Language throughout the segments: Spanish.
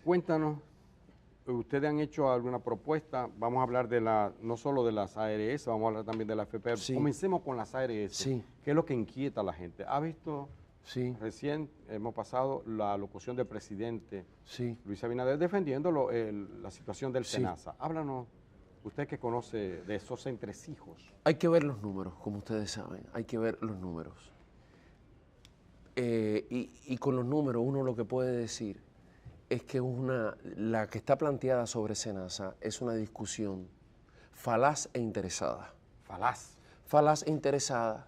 Cuéntanos, ¿ustedes han hecho alguna propuesta? Vamos a hablar de no solo de las ARS, vamos a hablar también de la FPR. Sí. Comencemos con las ARS. Sí. ¿Qué es lo que inquieta a la gente? ¿Ha visto? Sí. Recién hemos pasado la locución del presidente Sí. Luis Abinader defendiendo la situación del Sí. SENASA. Háblanos, usted que conoce de esos entresijos. Hay que ver los números, como ustedes saben, hay que ver los números. Y con los números uno lo que puede decir es que la que está planteada sobre SENASA es una discusión falaz e interesada. Falaz. Falaz e interesada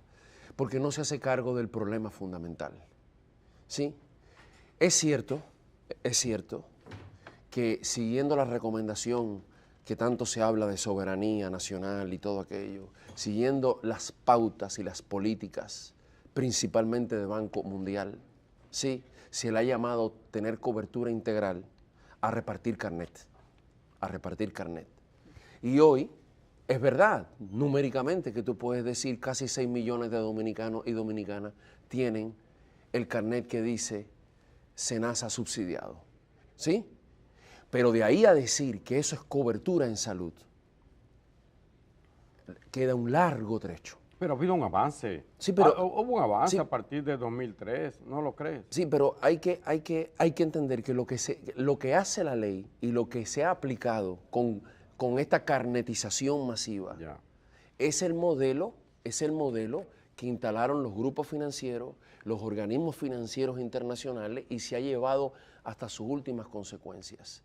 porque no se hace cargo del problema fundamental. ¿Sí? Es cierto que siguiendo la recomendación que tanto se habla de soberanía nacional y todo aquello, siguiendo las pautas y las políticas, principalmente del Banco Mundial, sí, se le ha llamado tener cobertura integral a repartir carnet, Y hoy, es verdad, numéricamente, que tú puedes decir casi 6 millones de dominicanos y dominicanas tienen el carnet que dice SENASA subsidiado, ¿sí? Pero de ahí a decir que eso es cobertura en salud, queda un largo trecho. Pero ha habido un avance. Sí, pero, hubo un avance sí, a partir de 2003, ¿no lo crees? Sí, pero hay que entender que lo que hace la ley y lo que se ha aplicado con esta carnetización masiva Ya. es el modelo que instalaron los grupos financieros, los organismos financieros internacionales y se ha llevado hasta sus últimas consecuencias,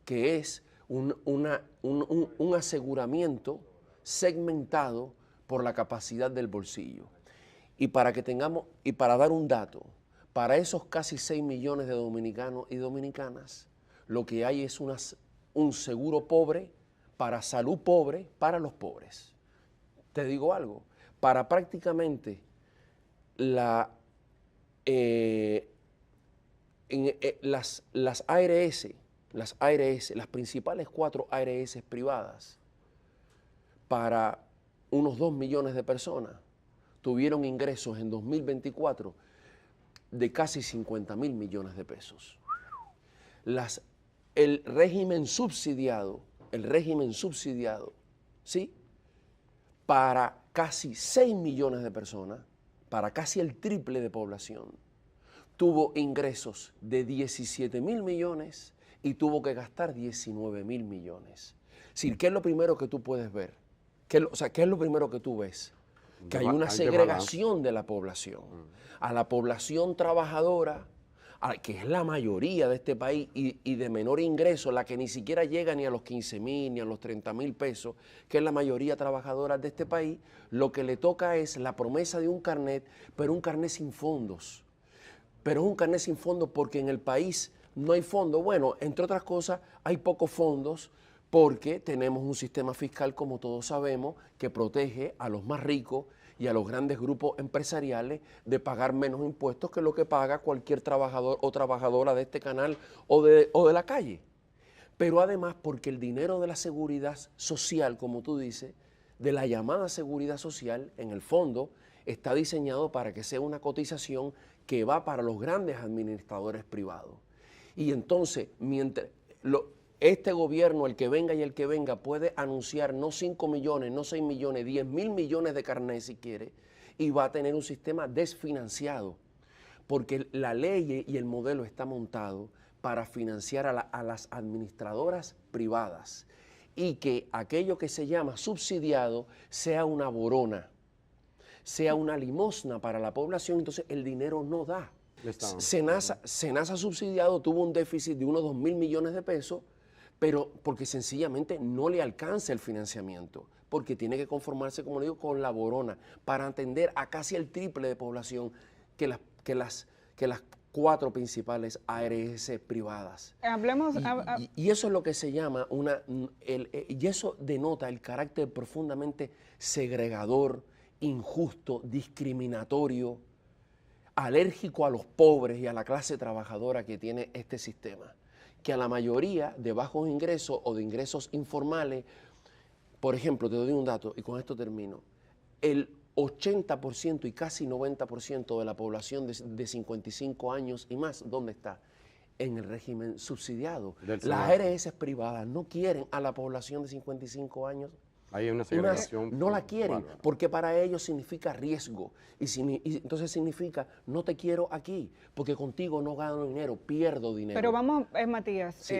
que es un aseguramiento segmentado por la capacidad del bolsillo. Y para dar un dato, para esos casi 6 millones de dominicanos y dominicanas, lo que hay es un seguro pobre para salud pobre para los pobres. Te digo algo, para prácticamente las ARS, las principales 4 ARS privadas, para unos 2 millones de personas, tuvieron ingresos en 2024 de casi 50.000 millones de pesos. El régimen subsidiado, ¿sí? Para casi 6 millones de personas, para casi el triple de población, tuvo ingresos de 17.000 millones y tuvo que gastar 19.000 millones. Es decir, ¿qué es lo primero que tú puedes ver? ¿Qué es lo primero que tú ves? Que hay una segregación de la población. A la población trabajadora, que es la mayoría de este país y de menor ingreso, la que ni siquiera llega ni a los 15.000 ni a los 30.000 pesos, que es la mayoría trabajadora de este país, lo que le toca es la promesa de un carnet, pero un carnet sin fondos. Pero es un carnet sin fondos porque en el país no hay fondos. Bueno, entre otras cosas, hay pocos fondos porque tenemos un sistema fiscal, como todos sabemos, que protege a los más ricos y a los grandes grupos empresariales de pagar menos impuestos que lo que paga cualquier trabajador o trabajadora de este canal o de la calle. Pero además porque el dinero de la seguridad social, como tú dices, de la llamada seguridad social, en el fondo, está diseñado para que sea una cotización que va para los grandes administradores privados. Y entonces, mientras este gobierno, el que venga y el que venga, puede anunciar no 5 millones, no 6 millones, 10.000 millones de carnet si quiere, y va a tener un sistema desfinanciado, porque la ley y el modelo está montado para financiar a las administradoras privadas y que aquello que se llama subsidiado sea una borona, sea una limosna para la población, entonces el dinero no da. SENASA subsidiado tuvo un déficit de unos 2.000 millones de pesos, pero porque sencillamente no le alcanza el financiamiento, porque tiene que conformarse, como le digo, con la borona para atender a casi el triple de población que las 4 principales ARS privadas. Hablemos... Y eso es lo que se llama y eso denota el carácter profundamente segregador, injusto, discriminatorio, alérgico a los pobres y a la clase trabajadora que tiene este sistema, que a la mayoría de bajos ingresos o de ingresos informales, por ejemplo, te doy un dato y con esto termino, el 80% y casi 90% de la población de 55 años y más, ¿dónde está? en el régimen subsidiado. Del Las Senado. ARS privadas no quieren a la población de 55 años. Hay una segregación. No la quieren, bárbara. porque para ellos significa riesgo. Y entonces significa, no te quiero aquí, porque contigo no gano dinero, pierdo dinero. Pero vamos, Matías, Sí.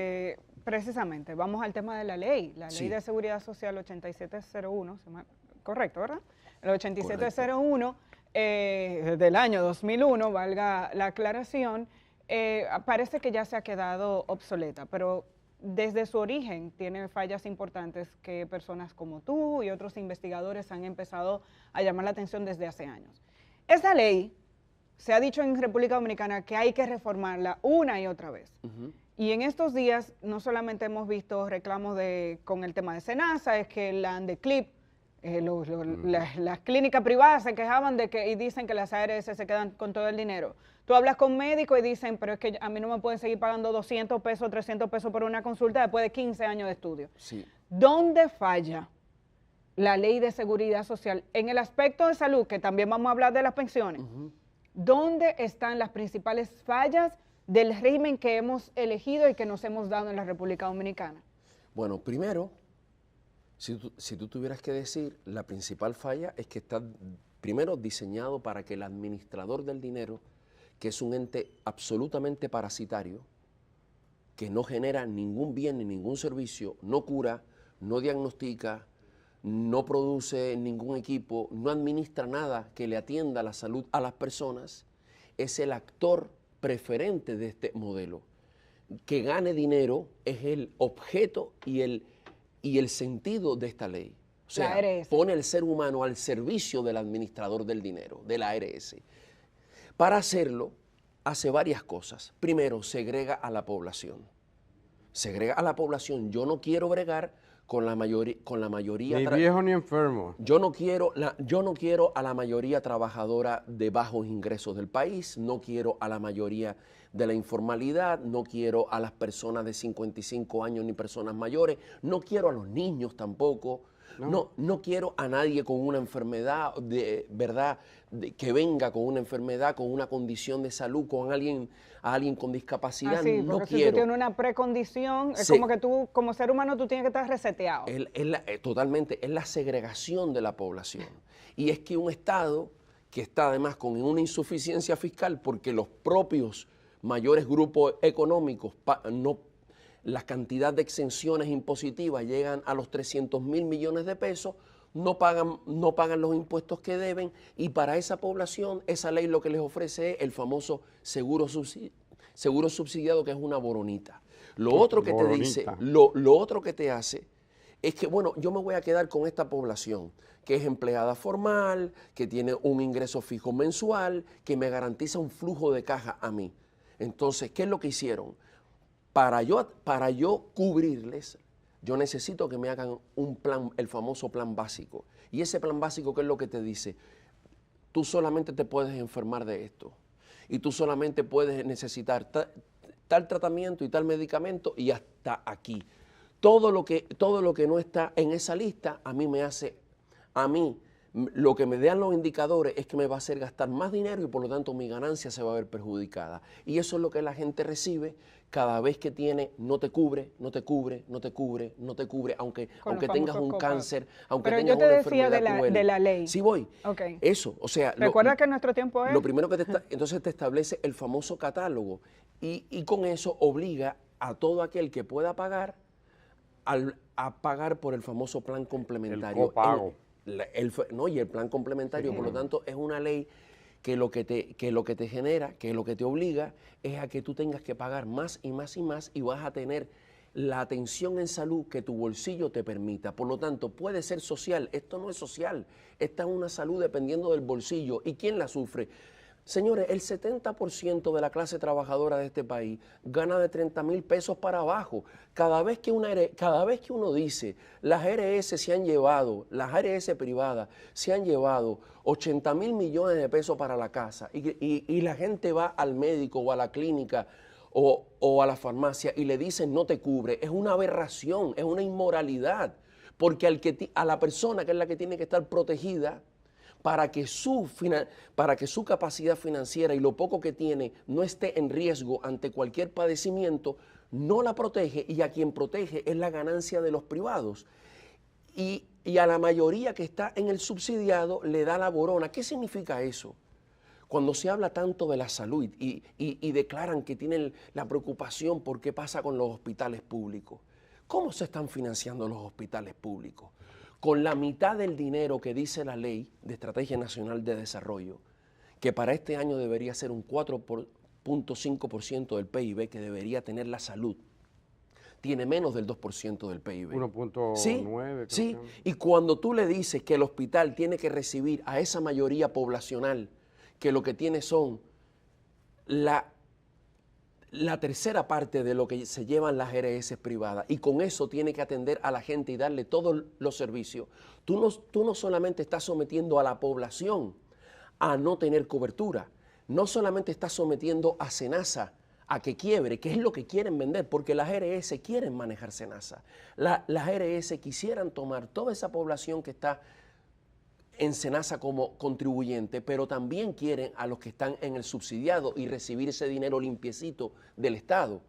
precisamente, vamos al tema de la ley Sí. de seguridad social 8701, correcto, ¿verdad? El 8701 del año 2001, valga la aclaración, parece que ya se ha quedado obsoleta, pero desde su origen tiene fallas importantes que personas como tú y otros investigadores han empezado a llamar la atención desde hace años. Esa ley, se ha dicho en República Dominicana que hay que reformarla una y otra vez. Y en estos días no solamente hemos visto reclamos con el tema de Senasa, es que la Andeclip, las clínicas privadas se quejaban y dicen que las ARS se quedan con todo el dinero. Tú hablas con médicos y dicen, pero es que a mí no me pueden seguir pagando 200 pesos, 300 pesos por una consulta después de 15 años de estudio. Sí. ¿Dónde falla la ley de seguridad social? En el aspecto de salud, que también vamos a hablar de las pensiones, ¿dónde están las principales fallas del régimen que hemos elegido y que nos hemos dado en la República Dominicana? Bueno, primero, si tú tuvieras que decir, la principal falla es que está primero diseñado para que el administrador del dinero, que es un ente absolutamente parasitario, que no genera ningún bien ni ningún servicio, no cura, no diagnostica, no produce ningún equipo, no administra nada que le atienda la salud a las personas, es el actor preferente de este modelo. Que gane dinero es el objeto y el sentido de esta ley. O sea, La ARS. pone al ser humano al servicio del administrador del dinero, de la ARS. Para hacerlo, hace varias cosas. Primero, segrega a la población. Segrega a la población. Yo no quiero bregar con la mayoría. Ni viejo ni enfermo. Yo no quiero a la mayoría trabajadora de bajos ingresos del país, no quiero a la mayoría de la informalidad, no quiero a las personas de 55 años ni personas mayores, no quiero a los niños tampoco. No quiero a nadie con una enfermedad, que venga con una enfermedad, con una condición de salud, a alguien con discapacidad. Así, no porque si quiero. tú tienes una precondición, es Sí. como que tú, como ser humano, tú tienes que estar reseteado. Totalmente, es la segregación de la población. Y es que un Estado que está además con una insuficiencia fiscal porque los propios mayores grupos económicos la cantidad de exenciones impositivas llegan a los 300.000 millones de pesos, no pagan los impuestos que deben, y para esa población esa ley lo que les ofrece es el famoso seguro subsidiado, que es una boronita. Lo otro que te dice, lo otro que te hace es que, bueno, yo me voy a quedar con esta población que es empleada formal, que tiene un ingreso fijo mensual, que me garantiza un flujo de caja a mí. Entonces, ¿qué es lo que hicieron? Para yo cubrirles, yo necesito que me hagan un plan, el famoso plan básico. Y ese plan básico, ¿qué es lo que te dice? Tú solamente te puedes enfermar de esto. Y tú solamente puedes necesitar tal tratamiento y tal medicamento, y hasta aquí. Todo lo que no está en esa lista, a mí lo que me dan los indicadores es que me va a hacer gastar más dinero, y por lo tanto mi ganancia se va a ver perjudicada. Y eso es lo que la gente recibe cada vez que no te cubre, aunque tengas un cáncer, aunque Pero tengas yo te una decía enfermedad cruel. de la ley. Sí voy. Okay. Eso, o sea. Recuerda que nuestro tiempo es. Lo primero que entonces te establece el famoso catálogo, y con eso obliga a todo aquel que pueda pagar a pagar por el famoso plan complementario. El copago. Y el plan complementario, por lo tanto, es una ley que lo que te genera, que lo que te obliga es a que tú tengas que pagar más y más y más, y vas a tener la atención en salud que tu bolsillo te permita. Por lo tanto, puede ser social. Esto no es social. Esta es una salud dependiendo del bolsillo. ¿Y quién la sufre? Señores, el 70% de la clase trabajadora de este país gana de 30.000 pesos para abajo. Cada vez que uno dice, las ARS privadas se han llevado 80.000 millones de pesos para la casa, y la gente va al médico o a la clínica o a la farmacia y le dicen no te cubre, es una aberración, es una inmoralidad, porque a la persona que es la que tiene que estar protegida para que su capacidad financiera y lo poco que tiene no esté en riesgo ante cualquier padecimiento, no la protege, y a quien protege es la ganancia de los privados. Y a la mayoría que está en el subsidiado le da la borona. ¿Qué significa eso? Cuando se habla tanto de la salud y declaran que tienen la preocupación por qué pasa con los hospitales públicos, ¿cómo se están financiando los hospitales públicos? Con la mitad del dinero que dice la Ley de Estrategia Nacional de Desarrollo, que para este año debería ser un 4.5% del PIB que debería tener la salud, tiene menos del 2% del PIB. 1.9. Sí, y cuando tú le dices que el hospital tiene que recibir a esa mayoría poblacional, que lo que tiene son la tercera parte de lo que se llevan las ARS privadas, y con eso tiene que atender a la gente y darle todos los servicios, tú no solamente estás sometiendo a la población a no tener cobertura, no solamente estás sometiendo a SENASA a que quiebre, que es lo que quieren vender, porque las ARS quieren manejar SENASA. Las ARS quisieran tomar toda esa población que está en SENASA como contribuyente, pero también quieren a los que están en el subsidiado y recibir ese dinero limpiecito del Estado,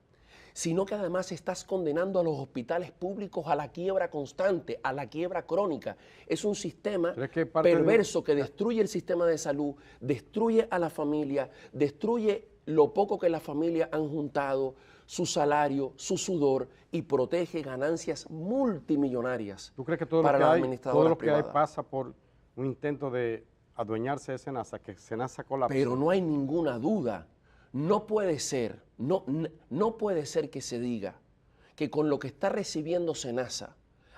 sino que además estás condenando a los hospitales públicos a la quiebra constante, a la quiebra crónica. Es un sistema perverso que destruye el sistema de salud, destruye a la familia, destruye lo poco que la familia han juntado, su salario, su sudor, y protege ganancias multimillonarias. ¿Tú crees que todo para lo que las hay, administradoras todo lo que hay privadas pasa por un intento de adueñarse de SENASA, que SENASA colapse? Pero no hay ninguna duda. No puede ser, no puede ser que se diga que con lo que está recibiendo SENASA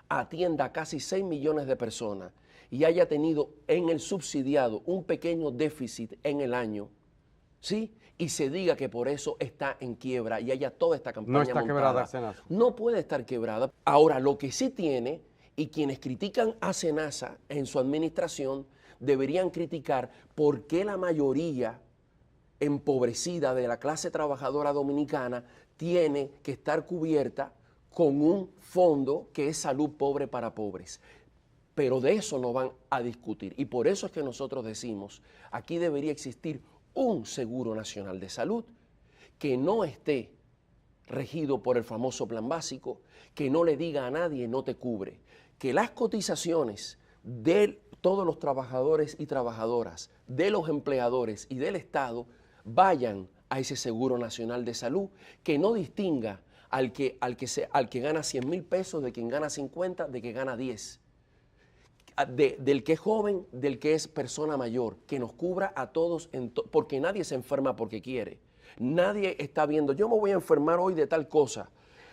atienda a casi 6 millones de personas y haya tenido en el subsidiado un pequeño déficit en el año, ¿sí? Y se diga que por eso está en quiebra y haya toda esta campaña No está montada. quebrada SENASA. No puede estar quebrada. Ahora, lo que sí tiene, y quienes critican a SENASA en su administración, deberían criticar por qué la mayoría empobrecida de la clase trabajadora dominicana tiene que estar cubierta con un fondo que es salud pobre para pobres. Pero de eso no van a discutir. Y por eso es que nosotros decimos, aquí debería existir un seguro nacional de salud que no esté regido por el famoso plan básico, que no le diga a nadie no te cubre, que las cotizaciones de todos los trabajadores y trabajadoras, de los empleadores y del Estado vayan a ese seguro nacional de salud, que no distinga al que gana 100,000 pesos de quien gana 50, de que gana 10. Del que es joven, del que es persona mayor, que nos cubra a todos, porque nadie se enferma porque quiere. Nadie está viendo, yo me voy a enfermar hoy de tal cosa,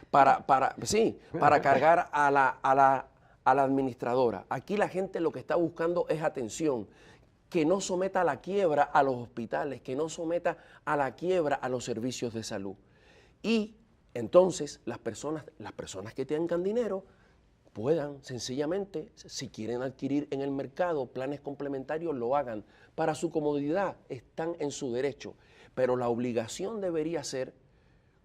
para cargar a la administradora. Aquí la gente lo que está buscando es atención, que no someta a la quiebra a los hospitales, que no someta a la quiebra a los servicios de salud. Y entonces las personas que tengan dinero puedan sencillamente, si quieren adquirir en el mercado planes complementarios, lo hagan. Para su comodidad, están en su derecho. Pero la obligación debería ser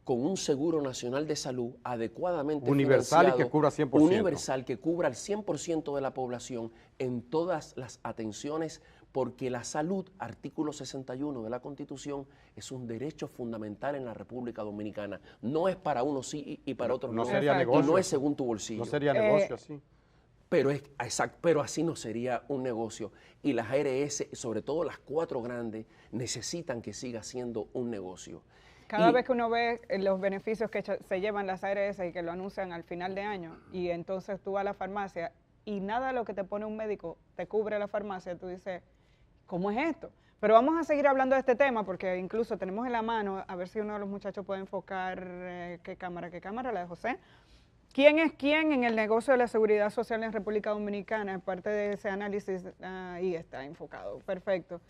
con un seguro nacional de salud adecuadamente universal y que cubra 100%. Universal, que cubra al 100% de la población en todas las atenciones, porque la salud, artículo 61 de la Constitución, es un derecho fundamental en la República Dominicana. No es para unos sí y para otros no. No sería negocio. Y no es según tu bolsillo. No sería negocio así. Pero así no sería un negocio. Y las ARS, sobre todo las 4 grandes, necesitan que siga siendo un negocio. Cada vez que uno ve los beneficios que se llevan las ARS y que lo anuncian al final de año, y entonces tú vas a la farmacia y nada de lo que te pone un médico te cubre la farmacia, tú dices, ¿cómo es esto? Pero vamos a seguir hablando de este tema porque incluso tenemos en la mano, a ver si uno de los muchachos puede enfocar qué cámara, la de José. ¿Quién es quién en el negocio de la seguridad social en República Dominicana? Parte de ese análisis, ahí está enfocado, perfecto.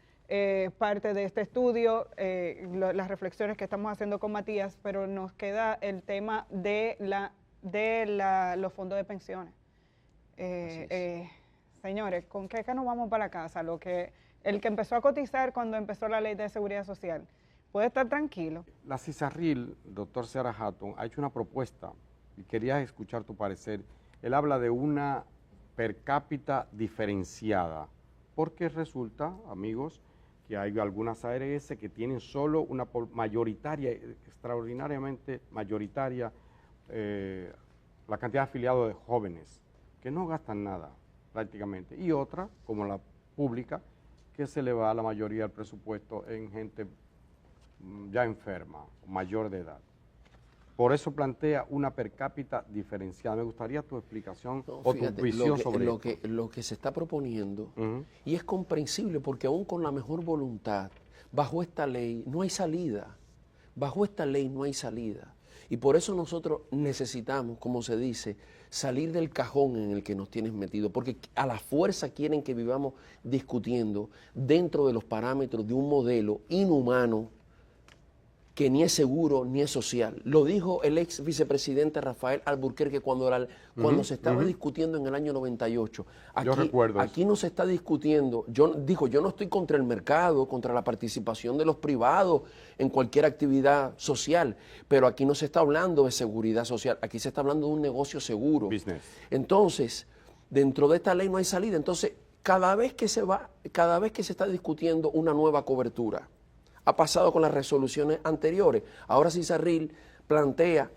Parte de este estudio, las reflexiones que estamos haciendo con Matías, pero nos queda el tema de los fondos de pensiones. Señores, ¿con qué nos vamos para la casa? El que empezó a cotizar cuando empezó la ley de seguridad social, ¿puede estar tranquilo? La CISARRIL, doctor Seara Hatton, ha hecho una propuesta y quería escuchar tu parecer. Él habla de una per cápita diferenciada. porque resulta, amigos, que hay algunas ARS que tienen solo una mayoritaria, extraordinariamente mayoritaria, la cantidad de afiliados de jóvenes, que no gastan nada prácticamente, y otra, como la pública, que se le va a la mayoría del presupuesto en gente ya enferma, mayor de edad. Por eso plantea una per cápita diferenciada. Me gustaría tu explicación o tu visión sobre esto. Lo que se está proponiendo, y es comprensible porque aún con la mejor voluntad, bajo esta ley no hay salida. Bajo esta ley no hay salida. Y por eso nosotros necesitamos, como se dice, salir del cajón en el que nos tienes metido, porque a la fuerza quieren que vivamos discutiendo dentro de los parámetros de un modelo inhumano que ni es seguro ni es social. Lo dijo el ex vicepresidente Rafael Alburquerque cuando se estaba discutiendo en el año 98. Yo recuerdo aquí no se está discutiendo, yo no estoy contra el mercado, contra la participación de los privados en cualquier actividad social, pero aquí no se está hablando de seguridad social, aquí se está hablando de un negocio seguro. Business. Entonces, dentro de esta ley no hay salida. Entonces, cada vez que se está discutiendo una nueva cobertura, ha pasado con las resoluciones anteriores. Ahora Cisarril plantea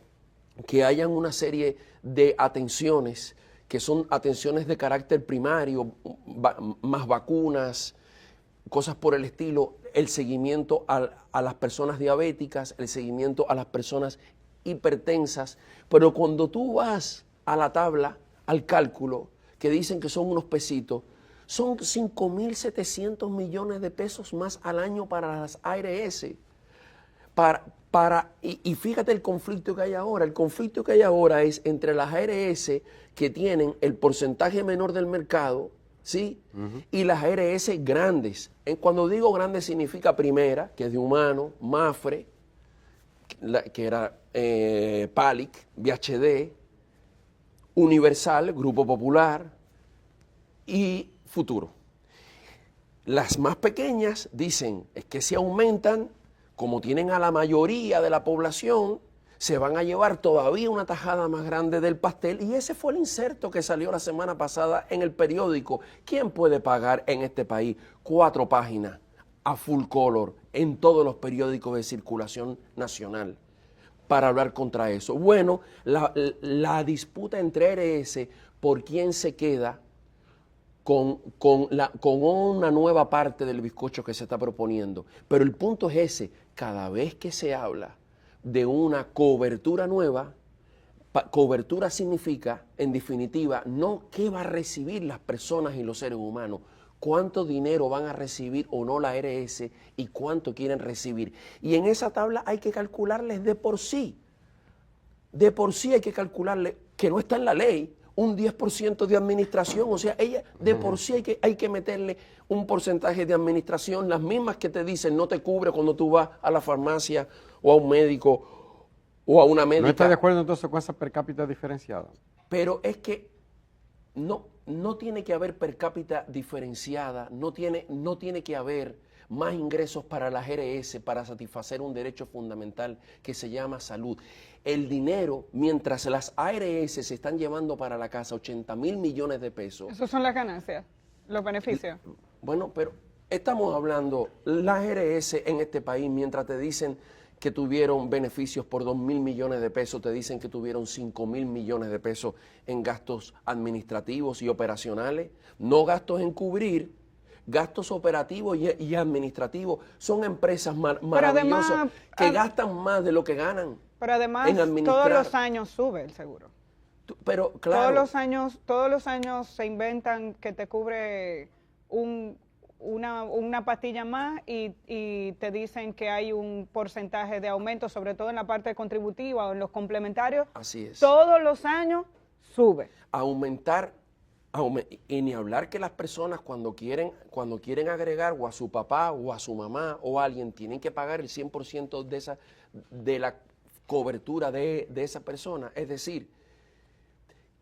que hayan una serie de atenciones que son atenciones de carácter primario, más vacunas, cosas por el estilo, el seguimiento a las personas diabéticas, el seguimiento a las personas hipertensas, pero cuando tú vas a la tabla, al cálculo, que dicen que son unos pesitos, son 5.700 millones de pesos más al año para las ARS. Y fíjate el conflicto que hay ahora. El conflicto que hay ahora es entre las ARS que tienen el porcentaje menor del mercado, ¿sí? Y las ARS grandes. Cuando digo grandes significa Primera, que es de Humano, Mafre, que era Palic, VHD, Universal, Grupo Popular y Futuro. Las más pequeñas dicen es que si aumentan, como tienen a la mayoría de la población, se van a llevar todavía una tajada más grande del pastel, y ese fue el inserto que salió la semana pasada en el periódico. ¿Quién puede pagar en este país 4 páginas a full color en todos los periódicos de circulación nacional para hablar contra eso? Bueno, la disputa entre ARS por quién se queda con una nueva parte del bizcocho que se está proponiendo. Pero el punto es ese: cada vez que se habla de una cobertura nueva, cobertura significa, en definitiva, no qué va a recibir las personas y los seres humanos, cuánto dinero van a recibir o no la ARS y cuánto quieren recibir. Y en esa tabla hay que calcularles de por sí. De por sí hay que calcularle, que no está en la ley, un 10% de administración. O sea, ella de por sí hay que meterle un porcentaje de administración, las mismas que te dicen no te cubre cuando tú vas a la farmacia o a un médico o a una médica. ¿No estás de acuerdo entonces con esa per cápita diferenciada? Pero es que no tiene que haber per cápita diferenciada, no tiene que haber más ingresos para las ARS para satisfacer un derecho fundamental que se llama salud. El dinero, mientras las ARS se están llevando para la casa 80.000 millones de pesos. Esas son las ganancias, los beneficios. Bueno, pero estamos hablando, las ARS en este país, mientras te dicen que tuvieron beneficios por 2.000 millones de pesos, te dicen que tuvieron 5.000 millones de pesos en gastos administrativos y operacionales, no gastos en cubrir, gastos operativos y administrativos. Son empresas maravillosas que gastan más de lo que ganan. Pero además, todos los años sube el seguro. Pero claro, todos los años se inventan que te cubre una pastilla más y te dicen que hay un porcentaje de aumento, sobre todo en la parte contributiva o en los complementarios. Así es. Todos los años sube. Y ni hablar que las personas cuando quieren agregar o a su papá o a su mamá o a alguien, tienen que pagar el 100% de la cobertura de esa persona. Es decir,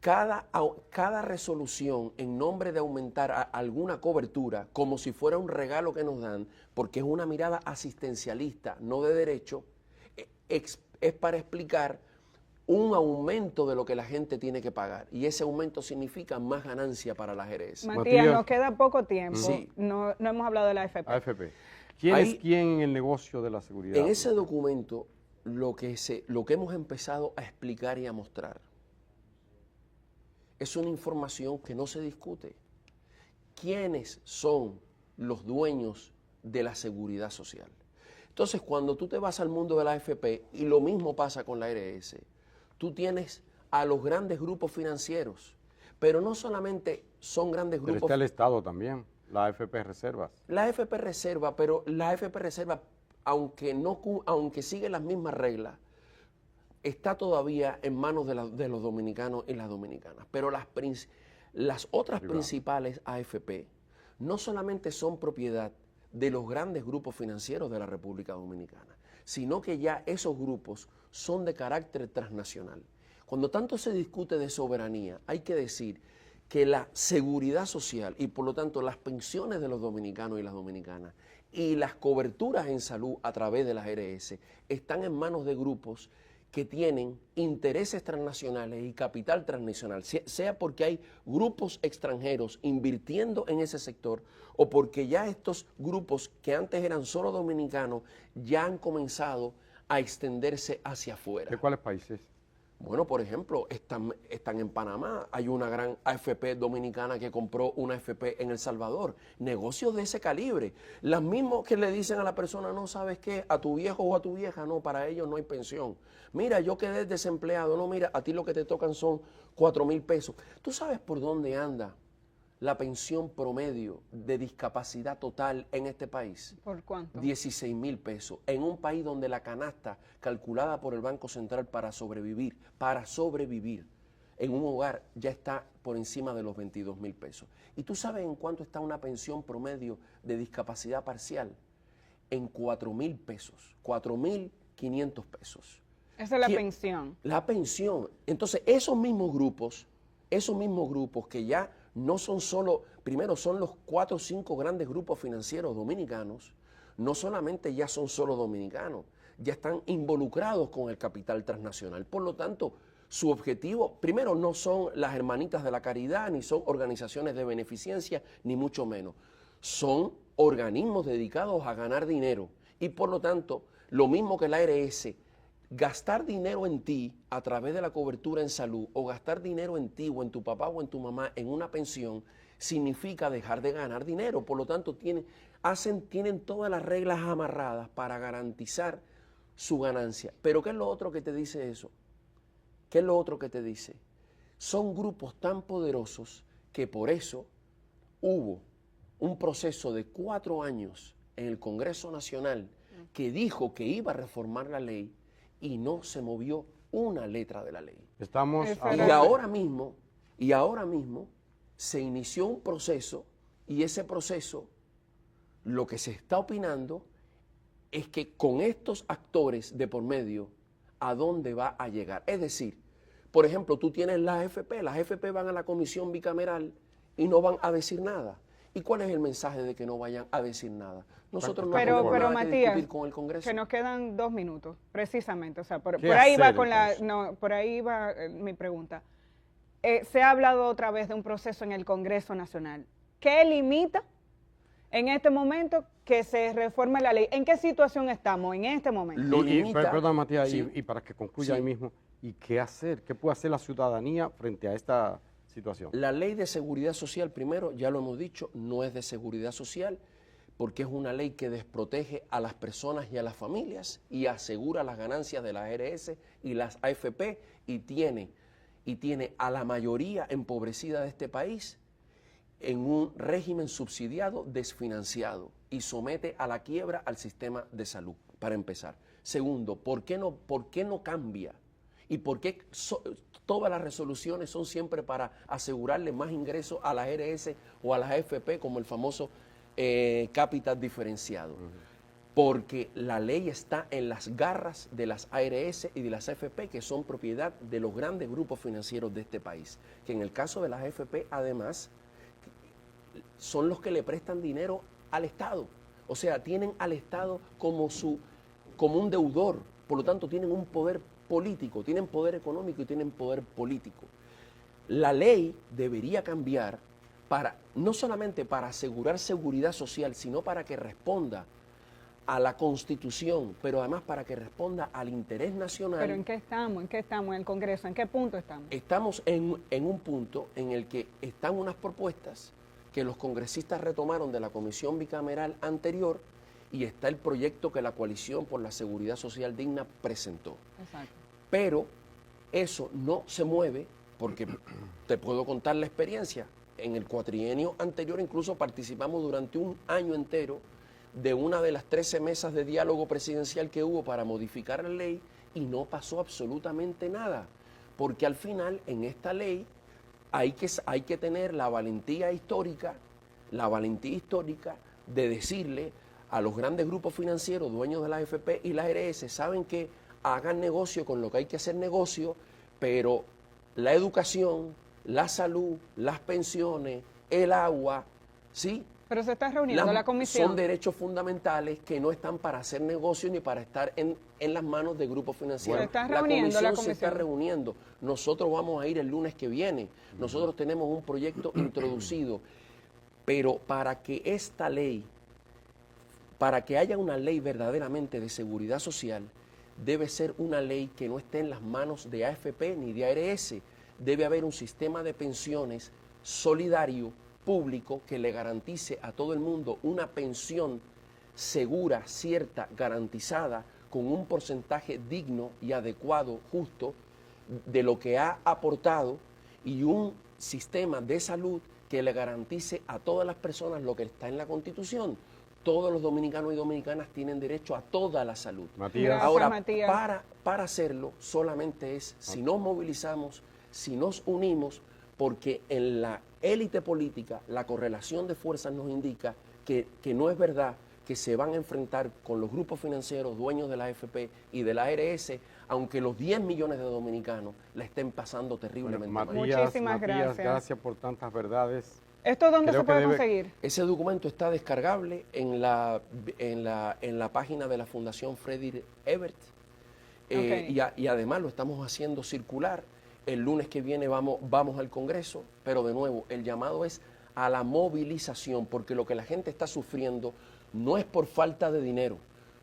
cada resolución en nombre de aumentar alguna cobertura, como si fuera un regalo que nos dan, porque es una mirada asistencialista, no de derecho, es para explicar un aumento de lo que la gente tiene que pagar. Y ese aumento significa más ganancia para las ARS. Matías, nos queda poco tiempo. Sí. No hemos hablado de la AFP. AFP. ¿Quién es quién en el negocio de la seguridad? En ese documento, lo que hemos empezado a explicar y a mostrar es una información que no se discute. ¿Quiénes son los dueños de la seguridad social? Entonces, cuando tú te vas al mundo de la AFP, y lo mismo pasa con la ARS, tú tienes a los grandes grupos financieros, pero no solamente son grandes Pero grupos. está el Estado también, la AFP Reservas. La AFP Reserva, pero la AFP Reserva, aunque sigue las mismas reglas, está todavía en manos de los dominicanos y las dominicanas. Pero las otras principales AFP no solamente son propiedad de los grandes grupos financieros de la República Dominicana, sino que ya esos grupos son de carácter transnacional. Cuando tanto se discute de soberanía, hay que decir que la seguridad social y por lo tanto las pensiones de los dominicanos y las dominicanas y las coberturas en salud a través de las ARS están en manos de grupos que tienen intereses transnacionales y capital transnacional, sea porque hay grupos extranjeros invirtiendo en ese sector o porque ya estos grupos que antes eran solo dominicanos ya han comenzado a extenderse hacia afuera. ¿De cuáles países? Bueno, por ejemplo, están en Panamá, hay una gran AFP dominicana que compró una AFP en El Salvador, negocios de ese calibre, las mismas que le dicen a la persona, no sabes qué, a tu viejo o a tu vieja, no, para ellos no hay pensión. Mira, yo quedé desempleado, no, mira, a ti lo que te tocan son 4,000 pesos. ¿Tú sabes por dónde anda la pensión promedio de discapacidad total en este país? ¿Por cuánto? 16,000 pesos, en un país donde la canasta calculada por el Banco Central para sobrevivir en un hogar ya está por encima de los 22,000 pesos. ¿Y tú sabes en cuánto está una pensión promedio de discapacidad parcial? En 4,000 pesos, 4,500 pesos. Esa es la pensión. La pensión. Entonces, esos mismos grupos que ya no son solo, primero son los 4 o 5 grandes grupos financieros dominicanos, no solamente ya son solo dominicanos, ya están involucrados con el capital transnacional. Por lo tanto, su objetivo, primero, no son las hermanitas de la caridad, ni son organizaciones de beneficencia, ni mucho menos. Son organismos dedicados a ganar dinero. Y por lo tanto, lo mismo que la ARS, gastar dinero en ti a través de la cobertura en salud o gastar dinero en ti o en tu papá o en tu mamá en una pensión significa dejar de ganar dinero. Por lo tanto, tienen todas las reglas amarradas para garantizar su ganancia. Pero ¿qué es lo otro que te dice eso? ¿Qué es lo otro que te dice? Son grupos tan poderosos que por eso hubo un proceso de 4 años en el Congreso Nacional que dijo que iba a reformar la ley y no se movió una letra de la ley. Y ahora mismo se inició un proceso y ese proceso, lo que se está opinando es que con estos actores de por medio, ¿a dónde va a llegar? Es decir, por ejemplo, tú tienes las AFP van a la comisión bicameral y no van a decir nada. ¿Y cuál es el mensaje de que no vayan a decir nada? Nosotros no tenemos nada que Matías, discutir con el Congreso. Que nos quedan 2 minutos, precisamente. O sea, por ahí va mi pregunta. Se ha hablado otra vez de un proceso en el Congreso Nacional. ¿Qué limita en este momento que se reforme la ley? ¿En qué situación estamos en este momento? Perdón, Matías, sí. y para que concluya Sí. ahí mismo, ¿y qué hacer? ¿Qué puede hacer la ciudadanía frente a esta situación? La ley de seguridad social, primero, ya lo hemos dicho, no es de seguridad social porque es una ley que desprotege a las personas y a las familias y asegura las ganancias de las ARS y las AFP y tiene a la mayoría empobrecida de este país en un régimen subsidiado, desfinanciado y somete a la quiebra al sistema de salud, para empezar. Segundo, ¿por qué no cambia? ¿Y por qué todas las resoluciones son siempre para asegurarle más ingresos a las ARS o a las AFP como el famoso capital diferenciado? Porque la ley está en las garras de las ARS y de las AFP, que son propiedad de los grandes grupos financieros de este país, que en el caso de las AFP además son los que le prestan dinero al Estado. O sea, tienen al Estado como un deudor, por lo tanto tienen un poder político, tienen poder económico y tienen poder político. La ley debería cambiar para, no solamente para asegurar seguridad social, sino para que responda a la Constitución, pero además para que responda al interés nacional. ¿Pero en qué estamos? ¿En qué estamos en el Congreso? ¿En qué punto estamos? Estamos en un punto en el que están unas propuestas que los congresistas retomaron de la comisión bicameral anterior y está el proyecto que la Coalición por la Seguridad Social Digna presentó. Exacto. Pero eso no se mueve porque te puedo contar la experiencia. En el cuatrienio anterior incluso participamos durante un año entero de una de las 13 mesas de diálogo presidencial que hubo para modificar la ley y no pasó absolutamente nada, porque al final en esta ley hay que tener la valentía histórica de decirle a los grandes grupos financieros, dueños de la AFP y la ARS, saben que hagan negocio con lo que hay que hacer negocio, pero la educación, la salud, las pensiones, el agua, ¿sí? Pero se está reuniendo la comisión. Son derechos fundamentales que no están para hacer negocio ni para estar en las manos de grupos financieros. Se está reuniendo la comisión. Se está reuniendo. Nosotros vamos a ir el lunes que viene. Nosotros tenemos un proyecto introducido. Pero para que esta ley, para que haya una ley verdaderamente de seguridad social, debe ser una ley que no esté en las manos de AFP ni de ARS. Debe haber un sistema de pensiones solidario, público, que le garantice a todo el mundo una pensión segura, cierta, garantizada, con un porcentaje digno y adecuado, justo, de lo que ha aportado, y un sistema de salud que le garantice a todas las personas lo que está en la Constitución. Todos los dominicanos y dominicanas tienen derecho a toda la salud. Matías. Ahora, Matías. para hacerlo solamente es si nos movilizamos, si nos unimos, porque en la élite política la correlación de fuerzas nos indica que no es verdad que se van a enfrentar con los grupos financieros dueños de la AFP y de la ARS, aunque los 10 millones de dominicanos la estén pasando terriblemente mal. Muchísimas gracias. Gracias por tantas verdades. ¿Esto dónde Creo se que puede debe- conseguir? Ese documento está descargable en la página de la Fundación Frederick Ebert. Ok. Y además lo estamos haciendo circular. El lunes que viene vamos al Congreso, pero de nuevo, el llamado es a la movilización, porque lo que la gente está sufriendo no es por falta de dinero,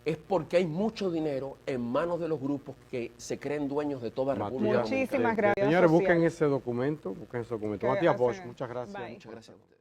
es porque hay mucho dinero en manos de los grupos que se creen dueños de toda la República Matías, Muchísimas Dominicana. gracias, Señores, social. busquen ese documento, Que Matías hacen- Bosch, muchas gracias. Bye. Muchas gracias a ustedes.